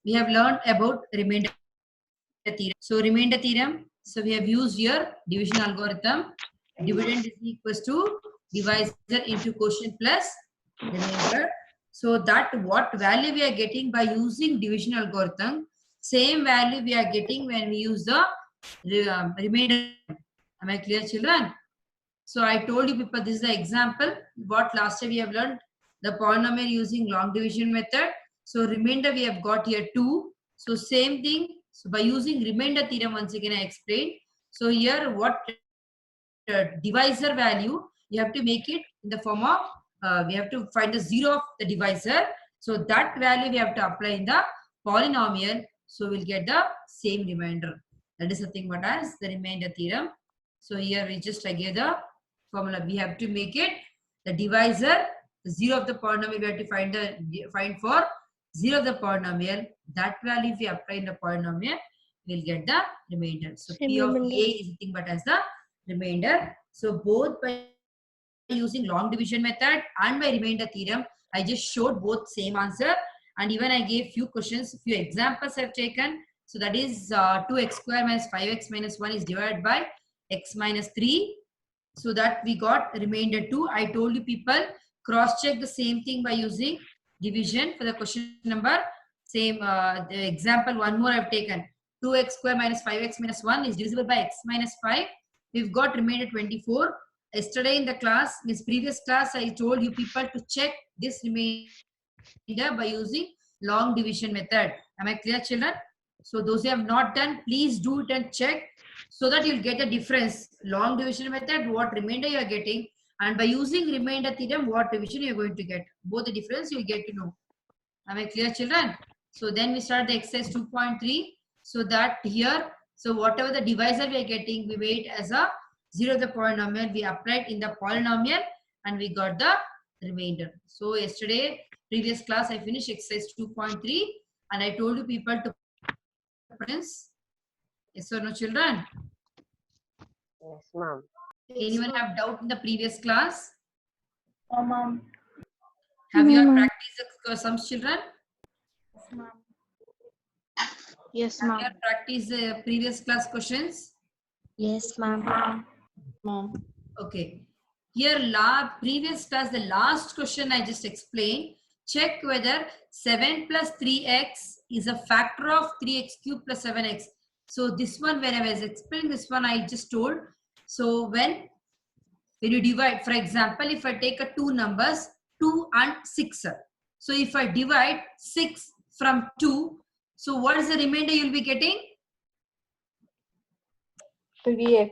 we have learned about remainder theorem. So remainder theorem, so we have used here division algorithm. Dividend is equals to divisor into quotient plus remainder. So that what value we are getting by using division algorithm, same value we are getting when we use the remainder. Am I clear, children? So I told you people, this is the example what last time we have learned the polynomial using long division method. So remainder we have got here 2. So same thing. So by using remainder theorem, once again I explained. So here what divisor value, you have to make it in the form of, we have to find the 0 of the divisor. So that value we have to apply in the polynomial. So we'll get the same remainder. That is nothing but as the remainder theorem. So here we just gave the formula. We have to make it the divisor, the 0 of the polynomial we have to find for 0 of the polynomial. That value if we apply in the polynomial, we'll get the remainder. So P of A is nothing but as the remainder. So both by using long division method and by remainder theorem, I just showed both same answer, and even I gave few questions, few examples I've taken. So that is 2x square minus 5x minus 1 is divided by x minus 3. So that we got remainder 2. I told you people cross check the same thing by using division for the question number. Same the example one more I've taken. 2x square minus 5x minus 1 is divisible by x minus 5. We've got remainder 24. Yesterday in the class, in this previous class, I told you people to check this remainder by using long division method. Am I clear, children? So those who have not done, please do it and check so that you'll get the difference. Long division method, what remainder you are getting, and by using remainder theorem, what division you are going to get. Both the difference you'll get to know. Am I clear, children? So then we start the exercise 2.3. So that here, so whatever the divisor we are getting, we made as a 0 of the polynomial, we applied in the polynomial and we got the remainder. So yesterday, previous class, I finished exercise 2.3 and I told you people to practice. Yes or no, children? Yes, ma'am. Anyone have doubt in the previous class? Oh, ma'am. Have you practiced the sums, children? Yes, Have ma'am. you practiced the previous class questions? Yes, ma'am. Ma'am. Okay. Here, previous class, the last question I just explained. Check whether 7 plus 3x is a factor of 3x cube plus 7x. So this one, when I was explaining this one, I just told. So when you divide, for example, if I take a two numbers, 2 and 6. So if I divide 6 from 2, so what is the remainder you'll be getting? 3x.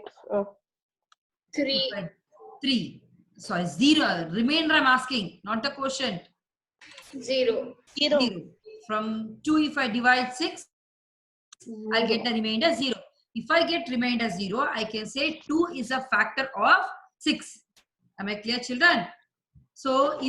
3. Sorry, 0. Remainder I'm asking, not the quotient. 0. 0. From 2, if I divide 6, I get the remainder 0. If I get remainder 0, I can say 2 is a factor of 6. Am I clear, children? So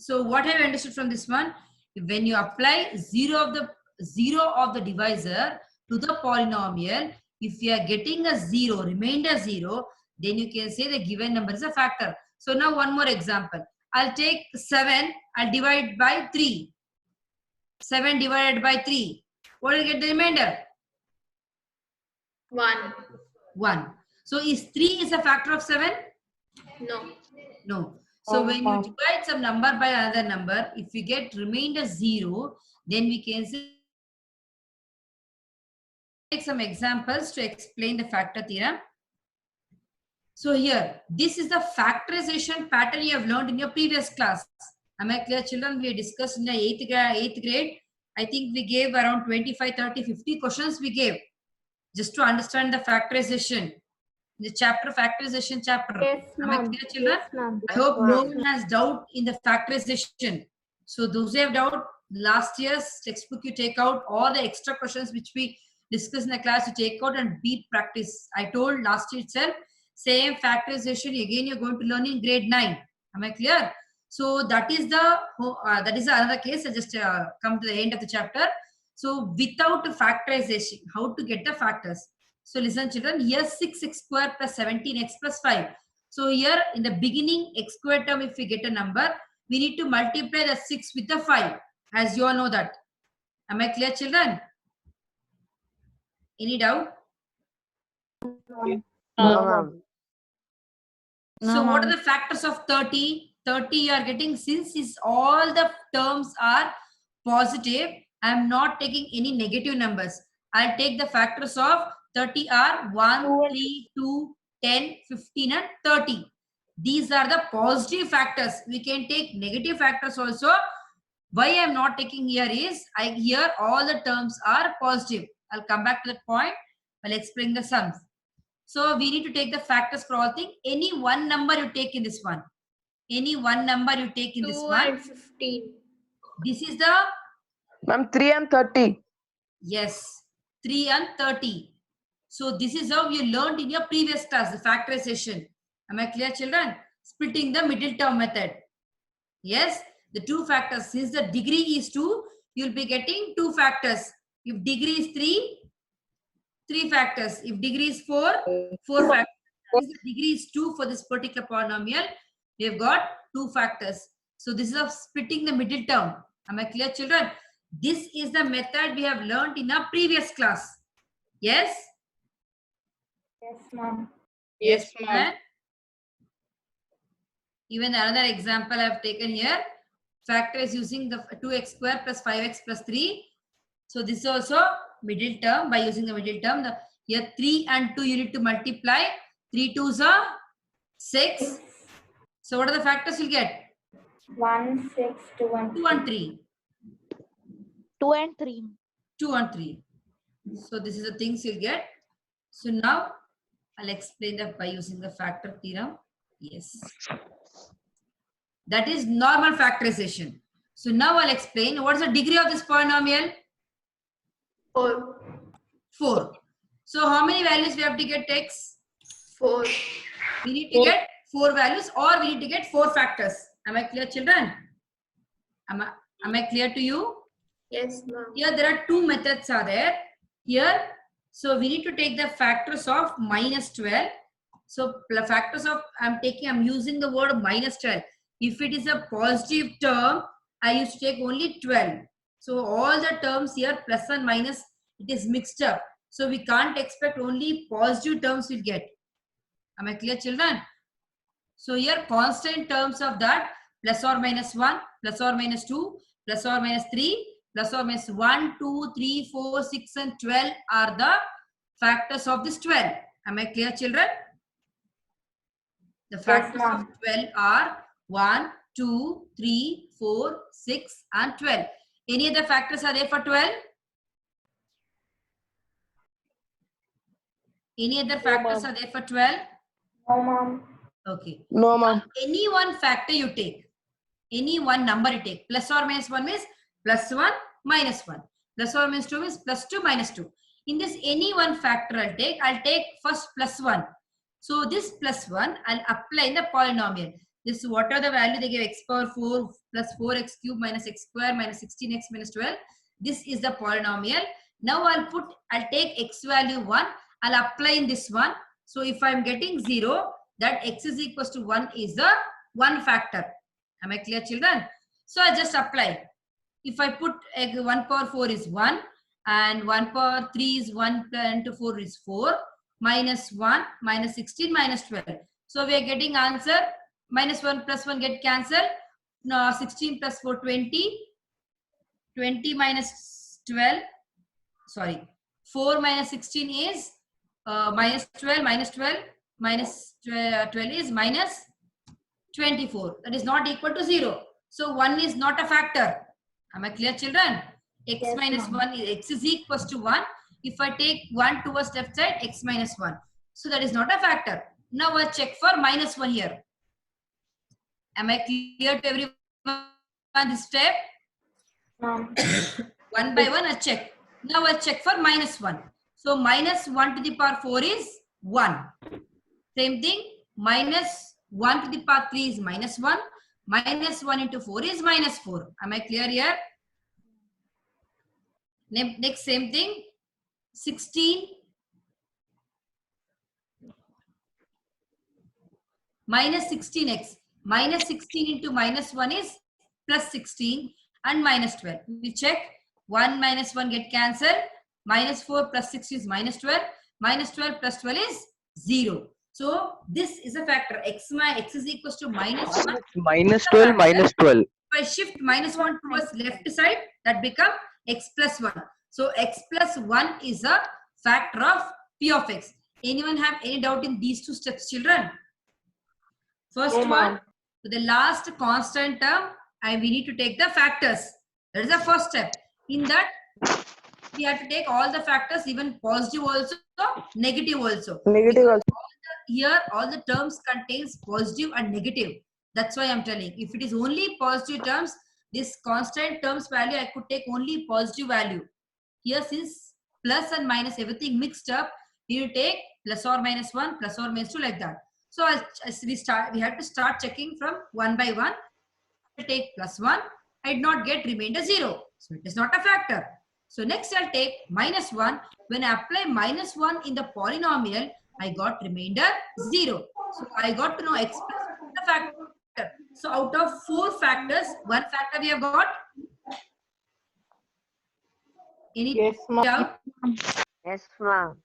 what have you understood from this one? When you apply 0 of the divisor to the polynomial, if you are getting a 0, remainder 0, then you can say the given number is a factor. So now one more example. I'll take 7, I'll divide by 3. 7 divided by 3. What will you get the remainder? 1. 1. So is 3 is a factor of 7? No. No. So when you divide some number by another number, if you get remainder 0, then we can say, take some examples to explain the factor theorem. So here, this is the factorization pattern you have learned in your previous class. Am I clear, children? We discussed in the 8th grade. I think we gave around 25, 30, 50 questions we gave just to understand the factorization. The chapter, factorization chapter. Yes, Am I ma'am. clear, children? Yes, ma'am. I hope no one has doubt in the factorization. So those who have doubt, last year's textbook you take out, all the extra questions which we discussed in the class you take out and be practice. I told last year itself, same factorization again you're going to learn in grade 9. Am I clear? So that is another case. I just come to the end of the chapter. So without factorization, how to get the factors? So listen, children, here 6x square plus 17x plus 5. So here in the beginning x square term, if we get a number, we need to multiply the 6 with the 5, as you all know that. Am I clear, children? Any doubt? No, Um, ma'am. So what are the factors of 30? 30 you are getting, since all the terms are positive, I am not taking any negative numbers. I'll take the factors of 30 are 1, 3, 2, 10, 15 and 30. These are the positive factors. We can take negative factors also. Why I am not taking here is, here all the terms are positive. I'll come back to that point. I'll explain the sums. So we need to take the factors for all things. Any one number you take in this one. Any one number you take in this 2 one. and 15. This is the, Ma'am, 3 and 30. yes, 3 and 30. So this is how you learned in your previous class, the factorization. Am I clear, children? Splitting the middle term method. Yes, the two factors. Since the degree is 2, you'll be getting 2 factors. If degree is 3, 3 factors. If degree is 4, 4 factors. Since the degree is 2 for this particular polynomial, we have got 2 factors. So this is of splitting the middle term. Am I clear, children? This is the method we have learned in our previous class. Yes? Yes, ma'am. Yes, ma'am. And even another example I have taken here. Factor is using the 2x square plus 5x plus 3. So this is also middle term. By using the middle term, here 3 and 2 you need to multiply. 3 2s are 6. So what are the factors you'll get? 1, 6, 2, 1. 2 and 3. 2 and 3. 2 and 3. So this is the things you'll get. So now I'll explain that by using the factor theorem. Yes. That is normal factorization. So now I'll explain what's the degree of this polynomial? 4. 4. So how many values we have to get x? 4. We need to get 4 values, or we need to get 4 factors. Am I clear, children? Am I clear to you? Yes, ma'am. Here there are 2 methods are there. Here, so we need to take the factors of minus 12. So the factors of, I'm using the word minus 12. If it is a positive term, I used to take only 12. So all the terms here, plus and minus, it is mixed up. So we can't expect only positive terms we'll get. Am I clear, children? So here constant terms of that, plus or minus 1, plus or minus 2, plus or minus 3, plus or minus 1, 2, 3, 4, 6 and 12 are the factors of this 12. Am I clear, children? The factors of 12 are 1, 2, 3, 4, 6 and 12. Any other factors are there for 12? Any other factors are there for 12? No, ma'am. Okay. No, ma'am. Any one factor you take, any one number you take, plus or minus 1 means plus 1, minus 1. Plus or minus 2 means plus 2, minus 2. In this any one factor I'll take first plus 1. So this plus 1, I'll apply in the polynomial. This is what are the value they give, x power 4 plus 4x cube minus x square minus 16x minus 12. This is the polynomial. Now I'll take x value 1. I'll apply in this one. So if I'm getting 0, that x is equals to 1 is the one factor. Am I clear, children? So I just apply. If I put 1 power 4 is 1 and 1 power 3 is 1 into 4 is 4 minus 1 minus 16 minus 12. So we are getting answer minus 1 plus 1 get cancelled. Now 16 plus 4 20. 20 minus 12. Sorry. 4 minus 16 is minus 12 minus 12 minus 12 is minus 24. That is not equal to 0. So 1 is not a factor. Am I clear, children? X Yes, minus ma'am. 1 is x is equals to 1. If I take 1 towards left side, x minus 1. So that is not a factor. Now I check for minus 1 here. Am I clear to everyone this step? Ma'am. One by one I check. Now I check for minus 1. So minus 1 to the power 4 is 1. Same thing, minus 1 to the power 3 is minus 1. Minus 1 into 4 is minus 4. Am I clear here? Next, same thing. 16 minus 16x. Minus 16 into minus 1 is plus 16 and minus 12. We check. 1 minus 1 get cancelled. Minus 4 plus 6 is minus 12. Minus 12 plus 12 is 0. So this is a factor. X is equals to minus 1. Minus 12, minus 12. If I shift minus 1 towards left side, that become x plus 1. So x plus 1 is a factor of p of x. Anyone have any doubt in these two steps, children? First No, one, ma'am. to the last constant term, we need to take the factors. That is the first step. In that, we have to take all the factors, even positive also, negative also. Negative also. Here, all the terms contains positive and negative. That's why I'm telling. If it is only positive terms, this constant terms value, I could take only positive value. Here, since plus and minus everything mixed up, you take plus or minus 1, plus or minus 2, like that. So as we have to start checking from one by one. I take plus 1, I did not get remainder 0. So it is not a factor. So next I'll take minus 1. When I apply minus 1 in the polynomial, I got remainder 0. So I got to know x plus the factor. So out of 4 factors, 1 factor we have got. Any Yes, ma'am. doubt? Yes, ma'am.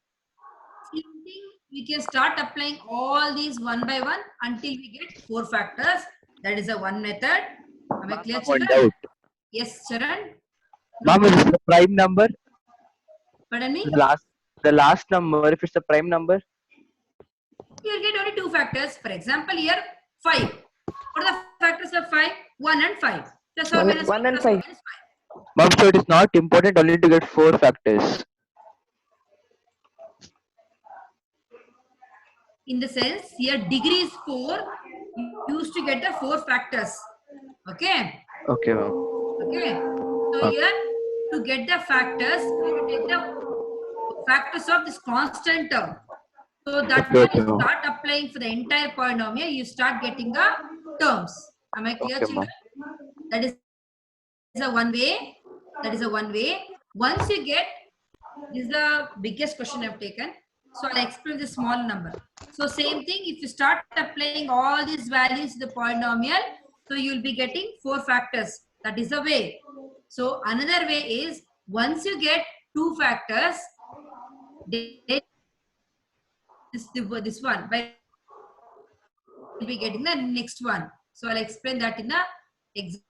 Same thing, we can start applying all these one by one until we get 4 factors. That is a one method. Am I clear, One children? doubt. Yes, Charan. Ma'am, is it the prime number? Pardon me? The last number, if it's a prime number? You will get only 2 factors. For example, here 5. What are the factors of 5? 1 and 5. Plus or One- minus 1 and plus or 5. minus 5. Ma'am, so it is not important only to get 4 factors. In the sense, here degree is 4. You used to get the 4 factors. Okay. Okay, ma'am. Okay. So Okay. here to get the factors, we will take the factors of this constant term. So that Okay, when okay, you ma'am. start applying for the entire polynomial, you start getting the terms. Am I clear, Okay, children? That is a one way. That is a one way. Once you get, this is the biggest question I've taken. So I'll explain the small number. So same thing, if you start applying all these values to the polynomial, so you'll be getting 4 factors. That is a way. So another way is, once you get 2 factors, then this one, by will be getting the next one. So I'll explain that in the example.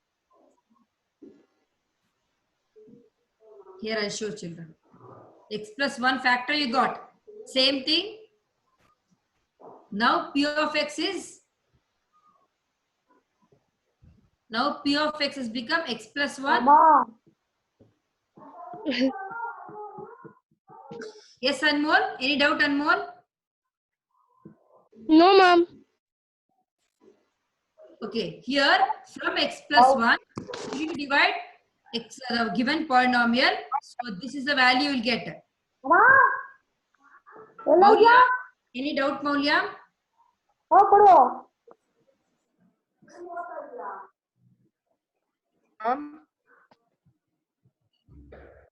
Here I'll show children. X plus 1 factor you got. Same thing. Now P of X is, now P of X has become X plus 1. Mama. Yes, Anmol? Any doubt, Anmol? No, ma'am. Okay, here from X plus 1, you will divide X, given polynomial. So this is the value you will get. Maulya? Any doubt, Maulya?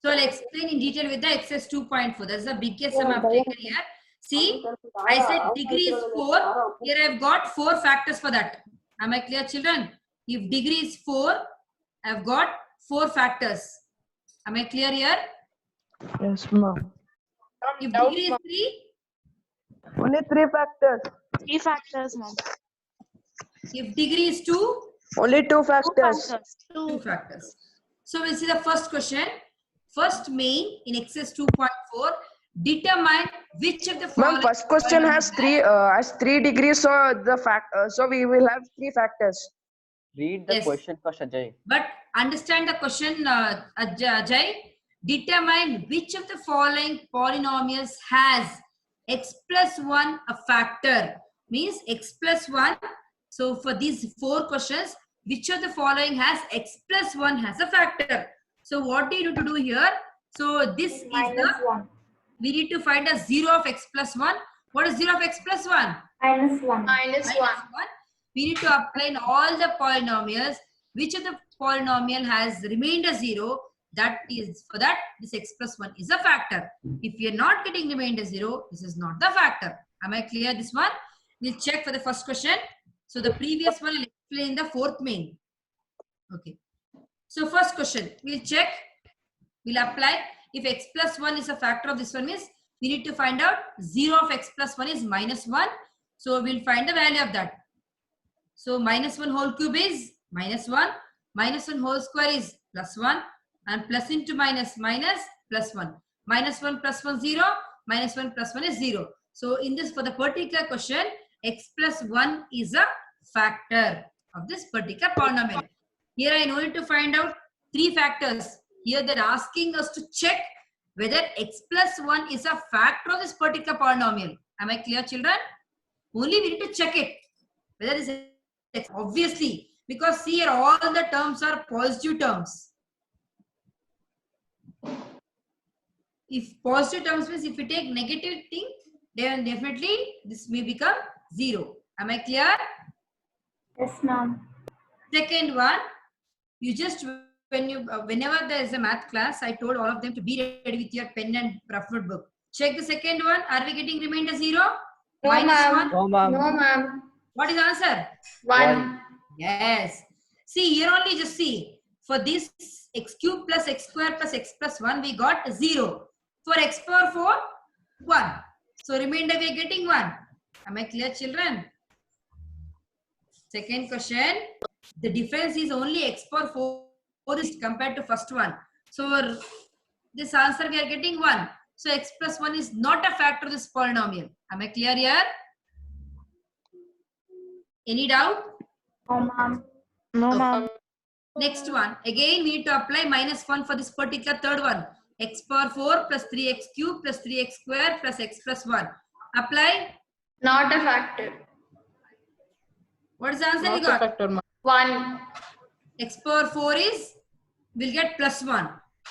So I'll explain in detail with the XS 2.4. That's the biggest sum I've taken here. See, I said degree is 4. Here I've got 4 factors for that. Am I clear, children? If degree is 4, I've got 4 factors. Am I clear here? Yes, ma'am. If degree is 3, Only 3 factors. 3 factors, ma'am. if degree is 2, Only 2 2 factors. factors. 2 factors. So we'll see the first question. First main in XS 2.4, determine which of the following. Ma'am, first question has 3 degrees, so the so we will have 3 factors. Read the Yes. question first, Ajay. But understand the question, Ajay. Determine which of the following polynomials has x plus 1 a factor. Means x plus 1. So for these 4 questions, which of the following has x plus 1 has a factor? So what do you need to do here? So this is Minus the, 1. we need to find a 0 of x plus 1. What is 0 of x plus 1? Minus 1. Minus 1. We need to apply in all the polynomials. Which of the polynomial has remainder 0? That is, for that, this x plus 1 is a factor. If you are not getting remainder 0, this is not the factor. Am I clear this one? We'll check for the first question. So the previous one will explain the 4th main. Okay. So first question, we'll check. We'll apply. If x plus 1 is a factor of this one means we need to find out 0 of x plus 1 is minus 1. So we'll find the value of that. So minus 1 whole cube is minus 1. Minus 1 whole square is plus 1. And plus into minus minus plus 1. Minus 1 plus 1 0. Minus 1 plus 1 is 0. So in this, for the particular question, x plus 1 is a factor of this particular polynomial. Here I need to find out 3 factors. Here they're asking us to check whether x plus 1 is a factor of this particular polynomial. Am I clear, children? Only we need to check it. Whether this is obviously, because see here all the terms are positive terms. If positive terms means if we take negative thing, then definitely this may become 0. Am I clear? Yes, ma'am. Second one, you just whenever there is a math class, I told all of them to be ready with your pen and rough notebook. Check the second one. Are we getting remainder 0? No, Minus ma'am. 1? No, ma'am. No, ma'am. What is the answer? 1. Yes. See, here only just see. For this x cube plus x square plus x plus 1, we got 0. For x power 4, 1. So remainder we are getting 1. Am I clear, children? Second question. The difference is only x power 4 is compared to first one. So this answer we are getting 1. So x plus 1 is not a factor of this polynomial. Am I clear here? Any doubt? No, ma'am. No, ma'am. Next one. Again, we need to apply minus 1 for this particular third one. X power 4 plus 3x cube plus 3x square plus x plus 1. Apply. Not a factor. What is the answer we got? 1. X power 4 is, we'll get plus 1.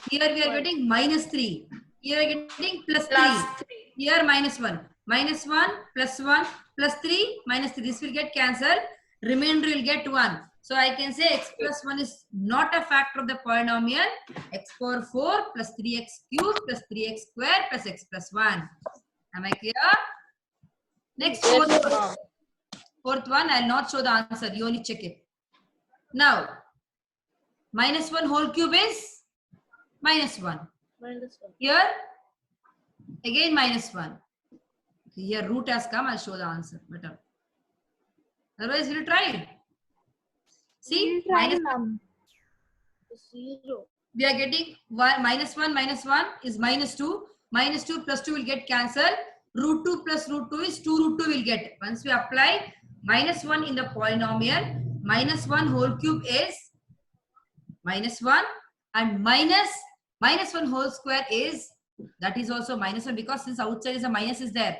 Here we are getting minus 3. Here we are getting plus 3. Plus 3. Here minus 1. Minus 1 plus 1 plus 3 minus 3. This will get cancelled. Remainder will get 1. So I can say x plus 1 is not a factor of the polynomial. X power 4 plus 3x cube plus 3x square plus x plus 1. Am I clear? Next, fourth one, I will not show the answer. You only check it. Now, minus 1 whole cube is minus 1. Here, again minus 1. Here root has come. I'll show the answer better. Otherwise, we'll try it. See, minus, 0. we are getting minus 1 is minus 2. Minus 2 plus 2 will get cancelled. Root 2 plus root 2 is 2 root 2 will get. Once we apply minus 1 in the polynomial, minus 1 whole cube is minus 1 and minus 1 whole square is, that is also minus 1 because since outside is a minus is there.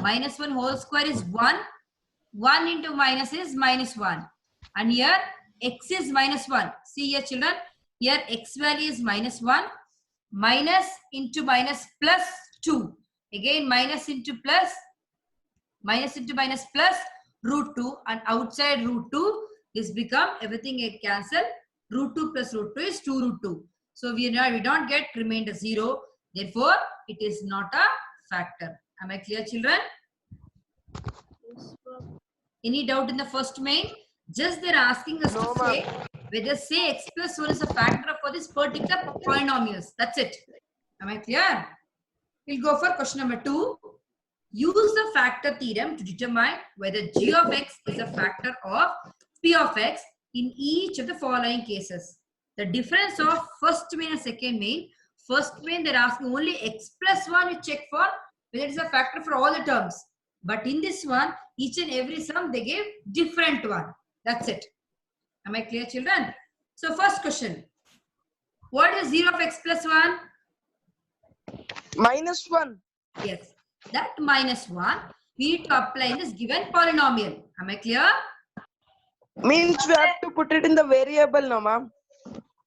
Minus 1 whole square is 1. 1 into minus is minus 1. And here x is minus 1. See here children, here x value is minus 1. Minus into minus plus 2. Again minus into plus. Minus into minus plus root 2. And outside root 2 is become everything get cancelled. Root 2 plus root 2 is 2 root 2. So we don't get remainder 0. Therefore, it is not a factor. Am I clear, children? Any doubt in the first main? Just they're asking us to say whether say x plus 1 is a factor for this particular polynomials. That's it. Am I clear? We'll go for question number 2. Use the factor theorem to determine whether g of x is a factor of p of x in each of the following cases. The difference of first main and second main. First main they're asking only x plus 1 you check for whether it is a factor for all the terms. But in this one, each and every sum they give different one. That's it. Am I clear, children? So first question. What is 0 of x plus 1? Minus 1. Yes. That minus 1 we need to apply in this given polynomial. Am I clear? Means we have to put it in the variable, no, ma'am.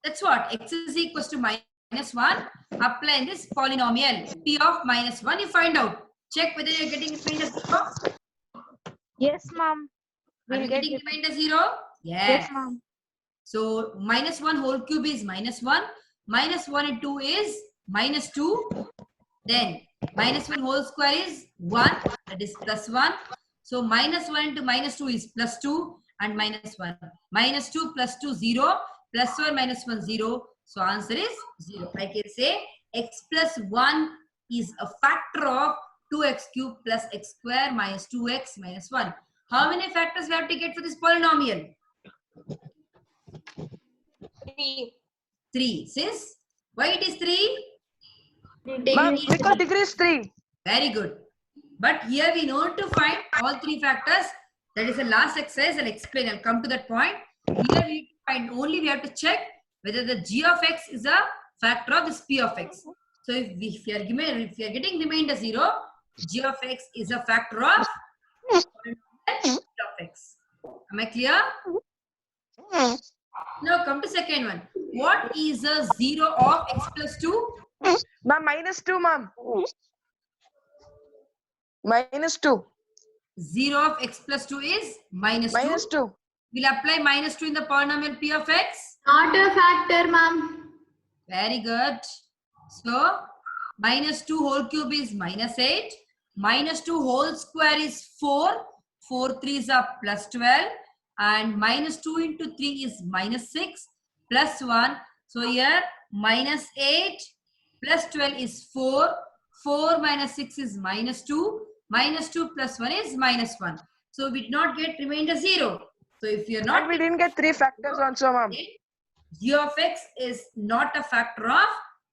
That's what. X is equals to minus 1. Apply in this polynomial. P of minus 1 you find out. Check whether you're getting remainder 0. Yes, ma'am. Are you getting remainder 0? Yes. Yes, ma'am. So minus 1 whole cube is minus 1. Minus 1 and 2 is minus 2. Then minus 1 whole square is 1. That is plus 1. So minus 1 into minus 2 is plus 2 and minus 1. Minus 2 plus 2 0. Plus 1 minus 1 0. So answer is 0. I can say x plus 1 is a factor of 2x cube plus x square minus 2x minus 1. How many factors we have to get for this polynomial? 3. Since why it is 3? Ma'am, because degree is 3. Very good. But here we know to find all 3 factors. That is the last exercise. I'll explain. I'll come to that point. Here we need to find only we have to check whether the g of x is a factor of this p of x. So if you are getting remainder 0, g of x is a factor of p of x. Am I clear? Now come to second one. What is a 0 of x plus 2? Ma'am, minus 2, ma'am. Minus 2. 0 of x plus 2 is minus 2. Minus 2. We'll apply minus 2 in the polynomial p of x. Not a factor, ma'am. Very good. So, minus 2 whole cube is minus 8. Minus 2 whole square is 4. 4 3s are plus 12. And minus 2 into 3 is minus 6 plus 1. So, here minus 8 plus 12 is 4. 4 minus 6 is minus 2. Minus 2 plus 1 is minus 1. So, we did not get remainder 0. So, if you are not... And we didn't get 3 factors also, ma'am. G of x is not a factor of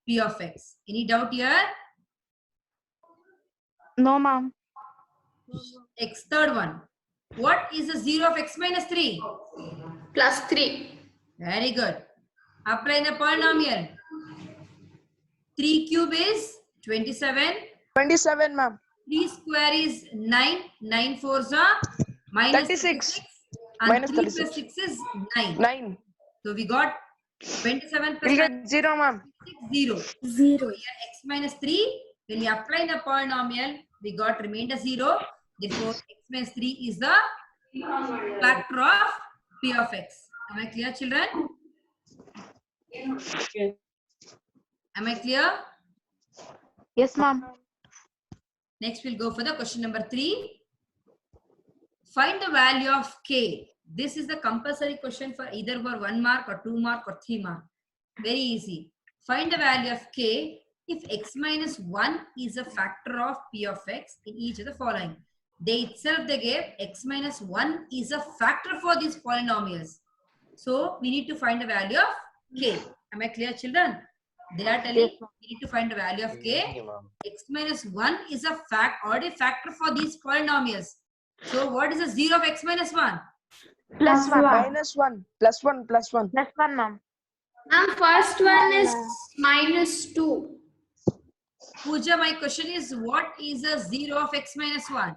p of x. Any doubt here? No, ma'am. X third one. What is the 0 of x minus 3? Plus 3. Very good. Apply the polynomial. 3 cube is 27. 27, ma'am. 3 square is 9. 9 fours are minus 36. And Minus 3 plus 36. 6 is 9. 9. So we got 27 plus We'll 9 get 0, ma'am. 0. 0. So here x minus 3, when you apply the polynomial, we got remainder 0. Therefore, x minus 3 is the factor of p of x. Am I clear, children? Am I clear? Yes, ma'am. Next, we'll go for the question number 3. Find the value of k. This is the compulsory question for either for 1 mark or 2 mark or 3 mark. Very easy. Find the value of k if x minus 1 is a factor of p of x in each of the following. They itself they gave x minus 1 is a factor for these polynomials. So we need to find the value of k. Am I clear, children? They are telling we need to find the value of k. X minus 1 is a already factor for these polynomials. So what is the 0 of x minus 1? Plus 1. Minus 1. Plus 1. Plus 1. Plus 1, ma'am. Ma'am, first one is minus 2. Pooja, my question is what is the 0 of x minus 1?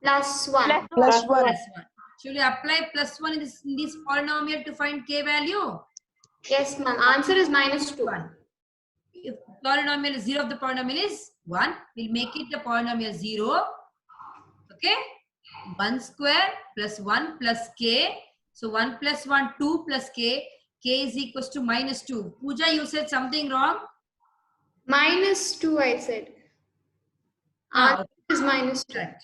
Plus 1. Plus 1. Plus 1. Should we apply plus 1 in this polynomial to find k value? Yes, ma'am. Answer is minus 2. 1. If polynomial is 0 of the polynomial is 1, we'll make it the polynomial 0. Okay? 1 square plus 1 plus k. So 1 plus 1, 2 plus k. K is equals to minus 2. Pooja, you said something wrong? Minus 2, I said. Answer is minus 2. Right.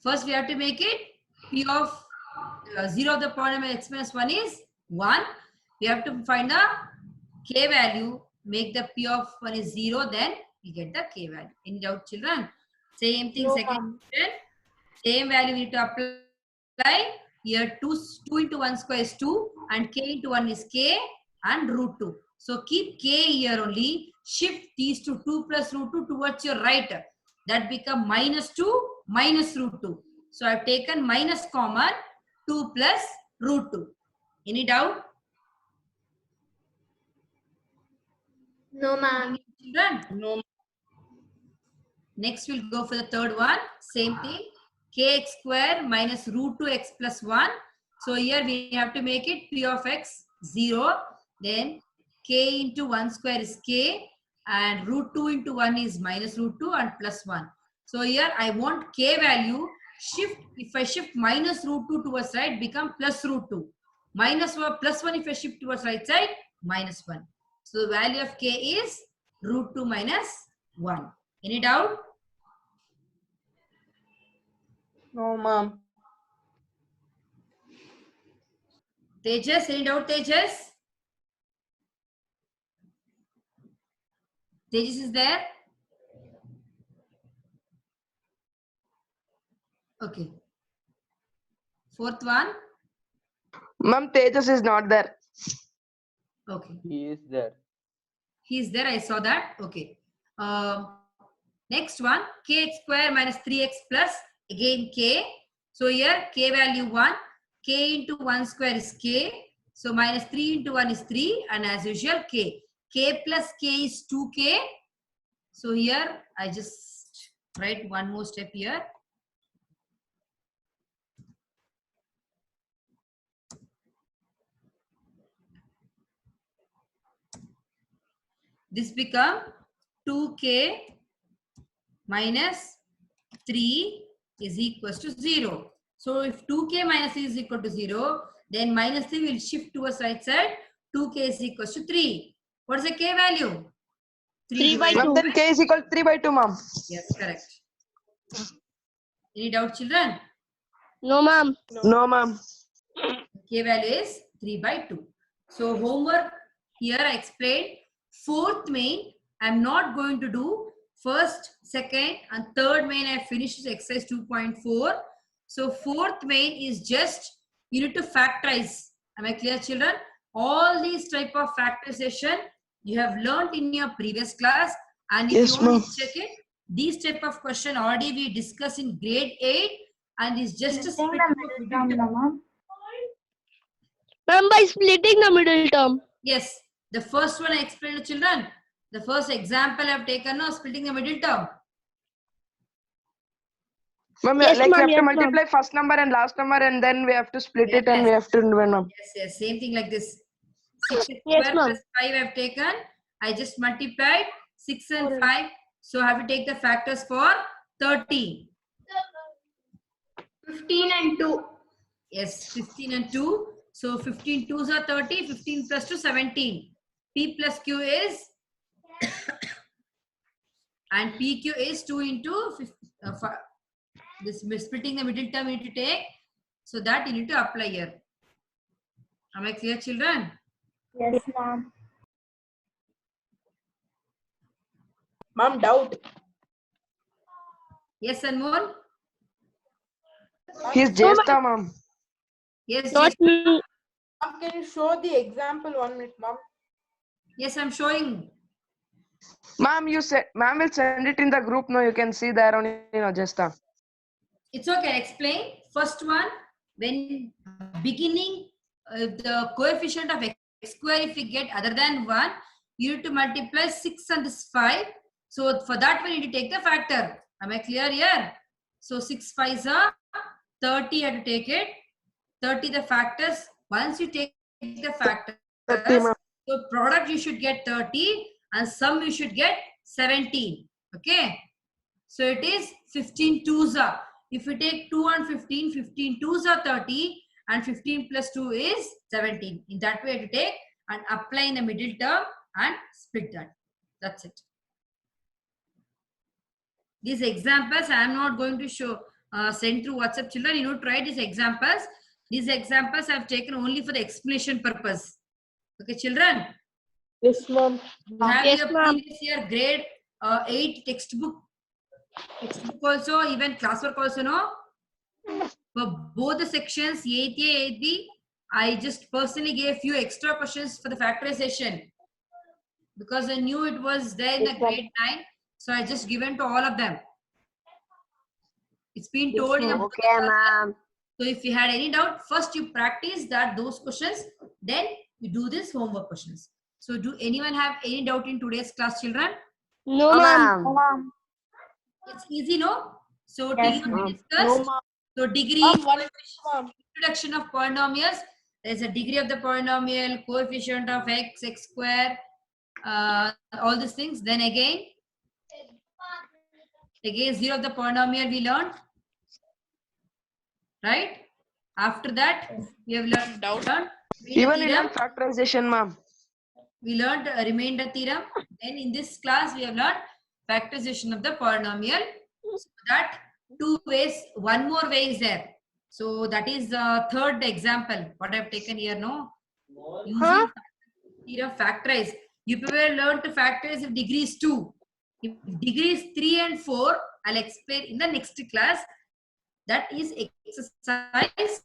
First, we have to make it p of 0 of the polynomial x minus 1 is 1. We have to find the k value, make the p of 1 is 0, then we get the k value. Any doubt, children? Same thing, No, second question. Same value we need to apply. Here 2 into 1 square is 2 and k into 1 is k and root 2. So keep k here only. Shift these two 2 plus root 2 towards your right. That become minus 2 minus root 2. So I've taken minus common 2 plus root 2. Any doubt? No, ma'am. Children? No. Next we'll go for the third one. Same thing. Kx square minus root 2x plus 1. So here we have to make it p of x 0. Then k into 1 square is k. And root 2 into 1 is minus root 2 and plus 1. So here I want k value. Shift, if I shift minus root 2 towards right, become plus root 2. Minus 1 plus 1 if I shift towards right side, minus 1. So the value of k is root 2 minus 1. Any doubt? No, ma'am. Tejas, any doubt, Tejas? Tejas is there? Okay. Fourth one. Ma'am, Tejas is not there. Okay. He is there. He is there. I saw that. Okay. Next one. Kx square minus 3x plus again k. So here k value 1. K into 1 square is k. So minus 3 into 1 is 3. And as usual k. K plus k is 2k. So here I just write one more step here. This become 2k minus 3 is equals to 0. So if 2k minus 3 is equal to 0, then minus 3 will shift towards right side. 2k is equals to 3. What is the k value? 3 by Ma'am, then k is equal to 3 by 2, ma'am. Yes, correct. Any doubt, children? No, ma'am. No, ma'am. K value is 3 by 2. So homework here I explained. Fourth main I am not going to do. First, second and third main I finished exercise 2.4. So fourth main is just you need to factorize. Am I clear, children? All these type of factorization you have learned in your previous class, and if Yes, you want ma'am. to check it, these type of question already we discussed in grade 8 and is just a split of middle term. Ma'am, by splitting the middle term. Yes, the first one I explained to children. The first example I've taken now, splitting the middle term. Ma'am, Yes, like we ma'am, have to yes, ma'am. multiply first number and last number, and then we have to split it and we Yes. have to do it, ma'am. Yes, same thing like this. 6 Yes, square ma'am. plus 5 I've taken. I just multiplied 6 and 5. So I have to take the factors for 30. 15 and 2. Yes, 15 and 2. So 15 2s are 30, 15 plus 2, 17. P plus Q is, and PQ is 2 into this splitting the middle term you need to take. So that you need to apply here. Am I clear, children? Yes, ma'am. Ma'am, doubt. Yes, Anmol? He's Jesta, ma'am. Yes, Not yes, me. Ma'am, can you show the example 1 minute, ma'am? yes, I'm showing. Ma'am, you said, ma'am will send it in the group. No, you can see there only, Jesta. It's okay, explain. First one, when beginning the coefficient of x square, if we get other than 1, you need to multiply 6 and this 5. So for that, we need to take the factor. Am I clear here? So 6 5s are 30, you have to take it. 30 the factors. Once you take the factors, 30, ma'am. so product you should get 30 and sum you should get 17. Okay. So it is 15 2s are. If you take 2 and 15, 15 2s are 30 and 15 plus 2 is 17. In that way, you have to take and apply in the middle term and split that. That's it. These examples I am not going to show, send through WhatsApp, children. You know, try these examples. These examples I have taken only for the explanation purpose. Okay, children. Yes, ma'am. You have Yes, your ma'am. previous year grade 8 textbook also, even classwork also, no? For both the sections, 8A, 8B, I just personally gave few extra questions for the factorization because I knew it was there in the grade 9. So I just given to all of them. It's been told in the book. Okay, ma'am. So if you had any doubt, first you practice those questions, then you do this homework questions. So do anyone have any doubt in today's class, children? No, Oh, ma'am. ma'am. It's easy, no? So Yes, till ma'am. we discussed, No, ma'am. so degree, Ma'am, 1 minute, ma'am. introduction of polynomials. There's a degree of the polynomial, coefficient of x, x square, all these things. Then again, zero of the polynomial we learned. Right? After that, we have learned Even we theorem. learned factorization, ma'am. We learned a remainder theorem. Then in this class, we have learned factorization of the polynomial. So that 2 ways, one more way is there. So that is the third example. What I have taken here, no? Using theorem factorize. You people learn to factorize if degree is 2. If degree is 3 and 4, I'll explain in the next class. That is exercise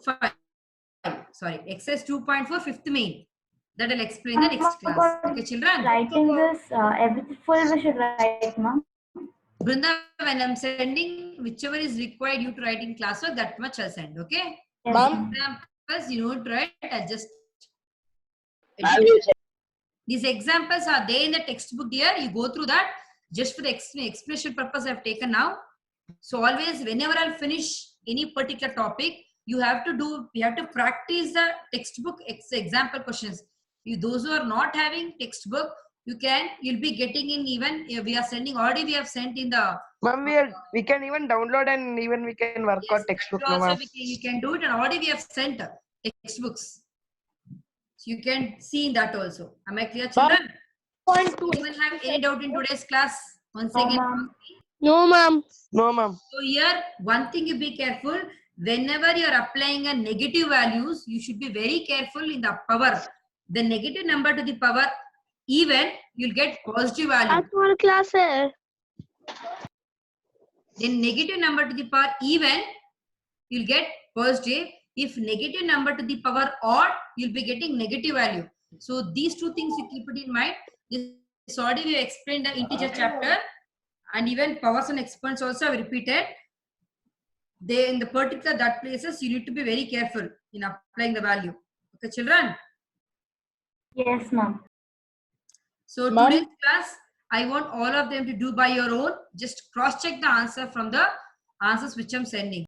5. Sorry, exercise 2.4, fifth main. That I'll explain the next class. Okay, children? Writing this, every full we should write, ma'am. Brinda, when I'm sending whichever is required you to write in classwork, that much I'll send. Okay? Yes, Ma'am. Examples, you know, to write, adjust. These examples are there in the textbook here. You go through that. Just for the explanation purpose I've taken now. So always, whenever I'll finish any particular topic, you have to practice the textbook example questions. Those who are not having textbook, you'll be getting in even, we are sending, already we have sent in the. Ma'am, we can even download and even we can work Yes, out textbook. that No, also ma'am. you can do it, and already we have sent textbooks. So you can see in that also. Am I clear, children? Anyone have any doubt in today's class? Once No, again. ma'am. No, ma'am. No, ma'am. So here, one thing you be careful. Whenever you are applying a negative values, you should be very careful in the power. The negative number to the power even, you'll get positive value. आज तुम्हारा class है. Then negative number to the power even, you'll get positive. If negative number to the power odd, you'll be getting negative value. So these two things you keep it in mind. This already we explained the integer chapter, and even powers and exponents also have repeated. They in the particular that places you need to be very careful in applying the value. Okay, children. Yes, ma'am. So Ma'am? today's class, I want all of them to do by your own. Just cross check the answer from the answers which I'm sending.